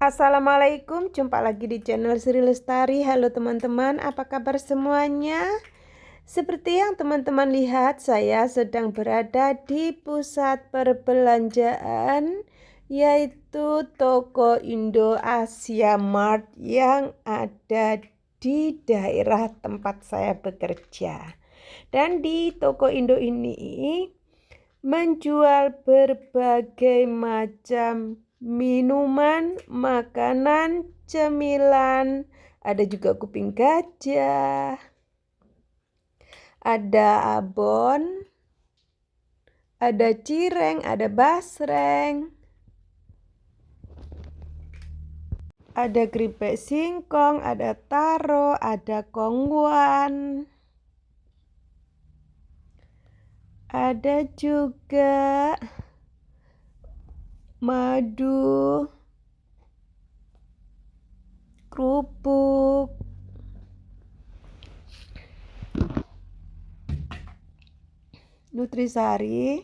Assalamualaikum, jumpa lagi di channel Sri Lestari. Halo teman-teman, apa kabar semuanya? Seperti yang teman-teman lihat, saya sedang berada di pusat perbelanjaan, yaitu Toko Indo Asia Mart yang ada di daerah tempat saya bekerja. Dan di Toko Indo ini menjual berbagai macam minuman, makanan, cemilan, ada juga kuping gajah, ada abon, ada cireng, ada basreng, ada keripik singkong, ada taro, ada kongguan, ada juga madu, kerupuk, nutrisari,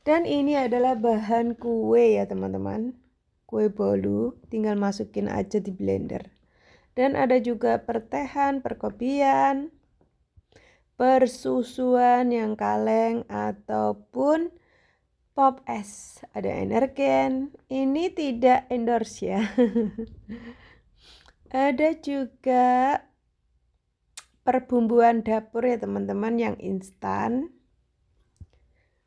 dan ini adalah bahan kue ya teman-teman. Kue bolu, tinggal masukin aja di blender. Dan ada juga pertehan, perkopian, persusuan yang kaleng ataupun pop es. Ada energen, ini tidak endorse ya. Ada juga perbumbuan dapur ya teman-teman yang instan.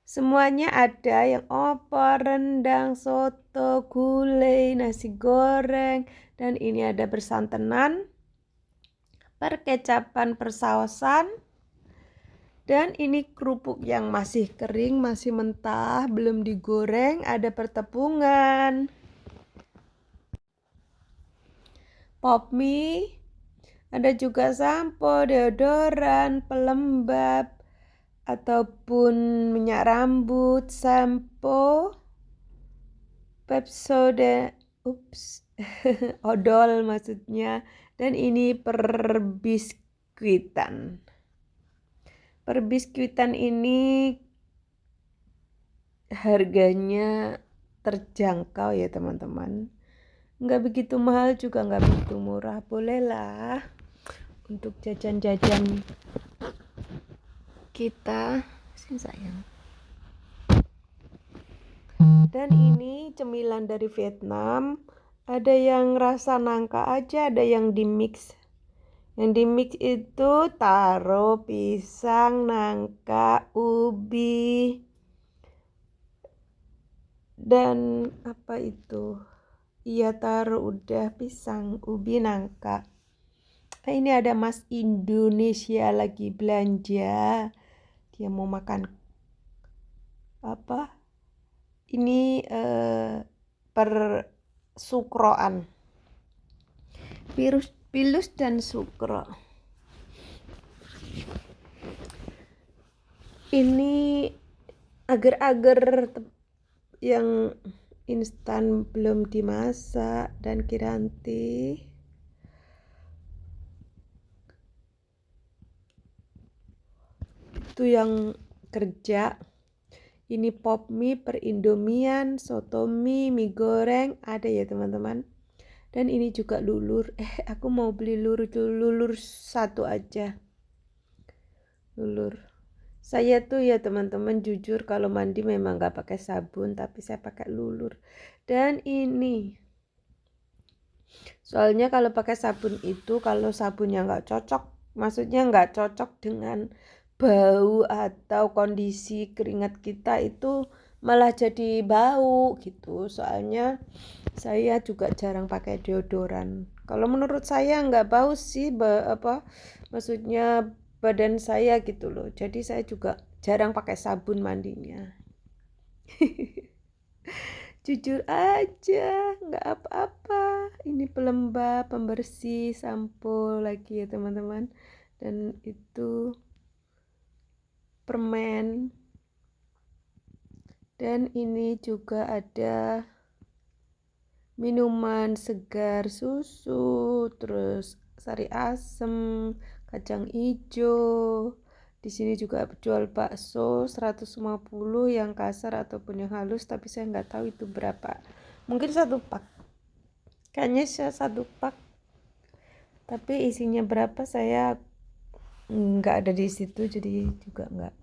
Semuanya ada, yang opor, rendang, soto, gulai, nasi goreng, dan ini ada bersantenan, perkecapan, persausan, dan ini kerupuk yang masih kering, masih mentah, belum digoreng, ada pertepungan, pop mie, ada juga sampo, deodoran, pelembab, ataupun minyak rambut, sampo, Pepsodent, odol maksudnya, dan ini perbiskuitan. Perbiskuitan ini harganya terjangkau ya teman-teman. Nggak begitu mahal juga nggak begitu murah, bolehlah untuk jajan-jajan kita, sayang. Dan ini cemilan dari Vietnam, ada yang rasa nangka aja, ada yang dimix. Yang dimix itu taro, pisang, nangka, ubi, dan apa itu? Iya, taro udah, pisang, ubi, nangka. Nah, ini ada Mas Indonesia lagi belanja. Dia mau makan apa? Ini persukroan. Pilus dan sukro. Ini agar-agar yang instan belum dimasak, dan Kiranti. Itu yang kerja. Ini pop mie, perindomian, soto mie, mie goreng, ada ya teman-teman. Dan ini juga lulur. Aku mau beli lulur satu aja. Lulur. Saya tuh ya teman-teman, jujur kalau mandi memang gak pakai sabun, tapi saya pakai lulur. Dan ini, soalnya kalau pakai sabun itu, kalau sabunnya gak cocok, maksudnya gak cocok dengan bau atau kondisi keringat kita, itu malah jadi bau gitu. Soalnya saya juga jarang pakai deodoran. Kalau menurut saya nggak bau sih, maksudnya badan saya gitu loh. Jadi saya juga jarang pakai sabun mandinya. Jujur aja, nggak apa-apa. Ini pelembab, pembersih, sampo lagi ya teman-teman. Dan itu permen. Dan ini juga ada minuman segar, susu, terus sari asem, kacang hijau. Di sini juga jual bakso 150 yang kasar ataupun yang halus, tapi saya nggak tahu itu berapa. Mungkin satu pak. Kayaknya satu pak, tapi isinya berapa saya nggak ada di situ, jadi juga nggak.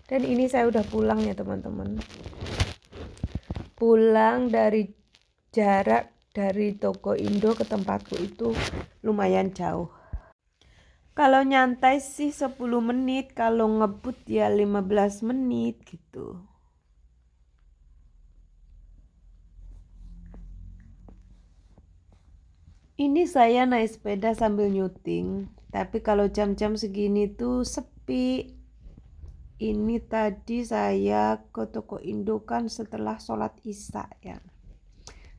Dan ini saya udah pulang ya teman-teman, pulang dari jarak dari toko Indo ke tempatku itu lumayan jauh. Kalau nyantai sih 10 menit, kalau ngebut ya 15 menit gitu. Ini saya naik sepeda sambil nyuting, tapi kalau jam-jam segini tuh sepi. Ini tadi saya ke toko Indo kan setelah sholat isya ya.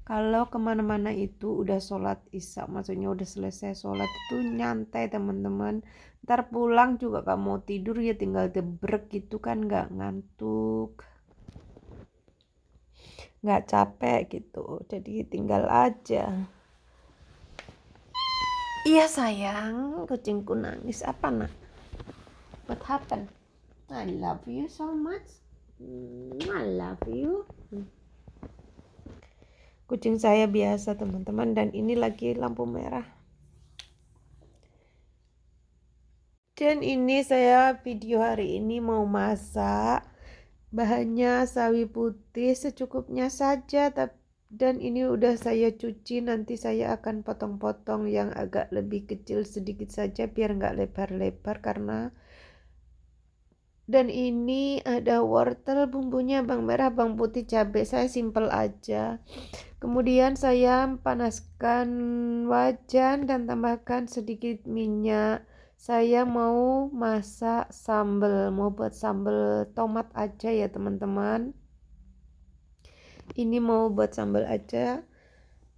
Kalau kemana-mana itu udah sholat isya, maksudnya udah selesai sholat itu nyantai teman-teman. Ntar pulang juga gak mau tidur ya, tinggal debrek gitu kan, gak ngantuk, gak capek gitu, jadi tinggal aja. Iya sayang, kucingku nangis. Apa nak? What happened? I love you so much. I love you. Kucing saya biasa teman-teman, dan ini lagi lampu merah. Dan ini saya video hari ini mau masak. Bahannya sawi putih secukupnya saja, dan ini udah saya cuci. Nanti saya akan potong-potong yang agak lebih kecil sedikit saja biar nggak lebar-lebar karena. Dan ini ada wortel, bumbunya bawang merah, bawang putih, cabai. Saya simple aja. Kemudian saya panaskan wajan dan tambahkan sedikit minyak. Saya mau masak sambal, mau buat sambal tomat aja ya teman-teman. Ini mau buat sambal aja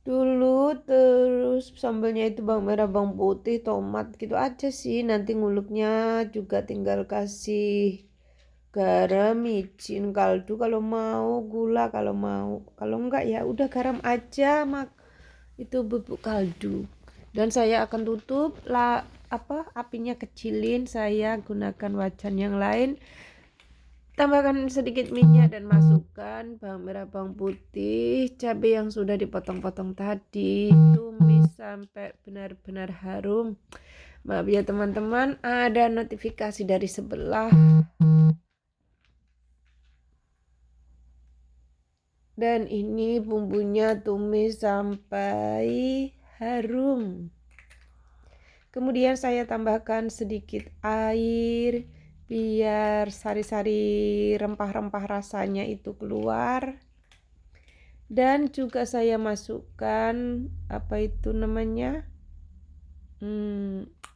dulu, terus sambalnya itu bawang merah, bawang putih, tomat gitu aja sih. Nanti nguluknya juga tinggal kasih garam, micin, kaldu kalau mau, gula kalau mau. Kalau enggak ya udah garam aja, itu bubuk kaldu. Dan saya akan tutup apinya kecilin. Saya gunakan wajan yang lain. Tambahkan sedikit minyak dan masukkan bawang merah, bawang putih, cabai yang sudah dipotong-potong tadi. Tumis sampai benar-benar harum. Maaf ya teman-teman, ada notifikasi dari sebelah. Dan ini bumbunya tumis sampai harum. Kemudian saya tambahkan sedikit air biar sari-sari rempah-rempah rasanya itu keluar. Dan juga saya masukkan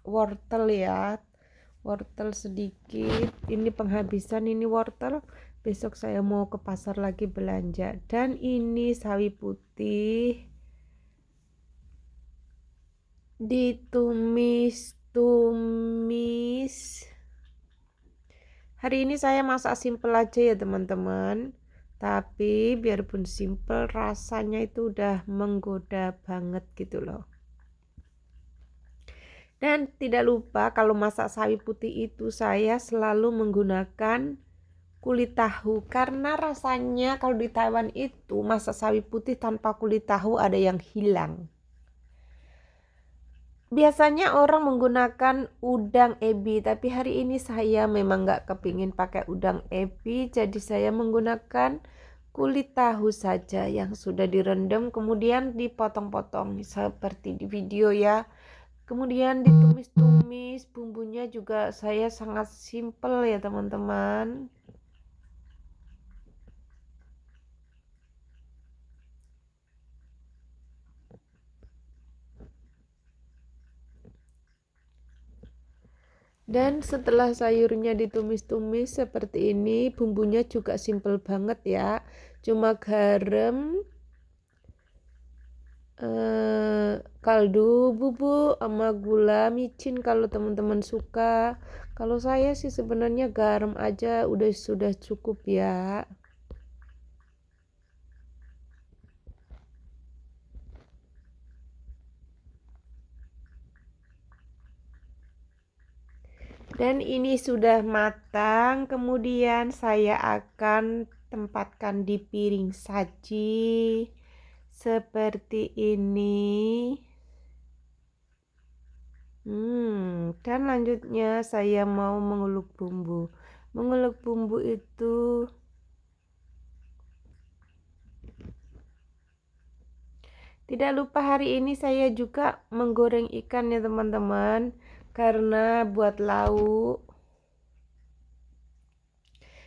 wortel ya, wortel sedikit. Ini penghabisan ini wortel, besok saya mau ke pasar lagi belanja. Dan ini sawi putih ditumis-tumis. Hari ini saya masak simple aja ya teman-teman, tapi biarpun simple rasanya itu udah menggoda banget gitu loh. Dan tidak lupa kalau masak sawi putih itu saya selalu menggunakan kulit tahu, karena rasanya kalau di Taiwan itu masak sawi putih tanpa kulit tahu ada yang hilang. Biasanya orang menggunakan udang ebi, tapi hari ini saya memang nggak kepingin pakai udang ebi, jadi saya menggunakan kulit tahu saja yang sudah direndam, kemudian dipotong-potong seperti di video ya. Kemudian ditumis-tumis, bumbunya juga saya sangat simple ya teman-teman. Dan setelah sayurnya ditumis-tumis seperti ini, bumbunya juga simple banget ya. Cuma garam, kaldu bubuk sama gula, micin kalau teman-teman suka. Kalau saya sih sebenarnya garam aja sudah cukup ya. Dan ini sudah matang, kemudian saya akan tempatkan di piring saji. seperti ini. Dan lanjutnya saya mau mengulek bumbu. Mengulek bumbu itu tidak lupa hari ini saya juga menggoreng ikan ya teman-teman, karena buat lauk.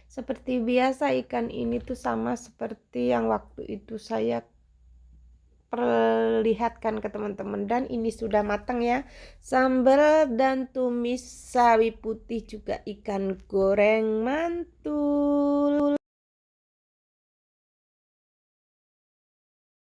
Seperti biasa ikan ini tuh sama seperti yang waktu itu saya perlihatkan ke teman-teman, dan ini sudah matang ya. Sambal dan tumis sawi putih juga ikan goreng mantul.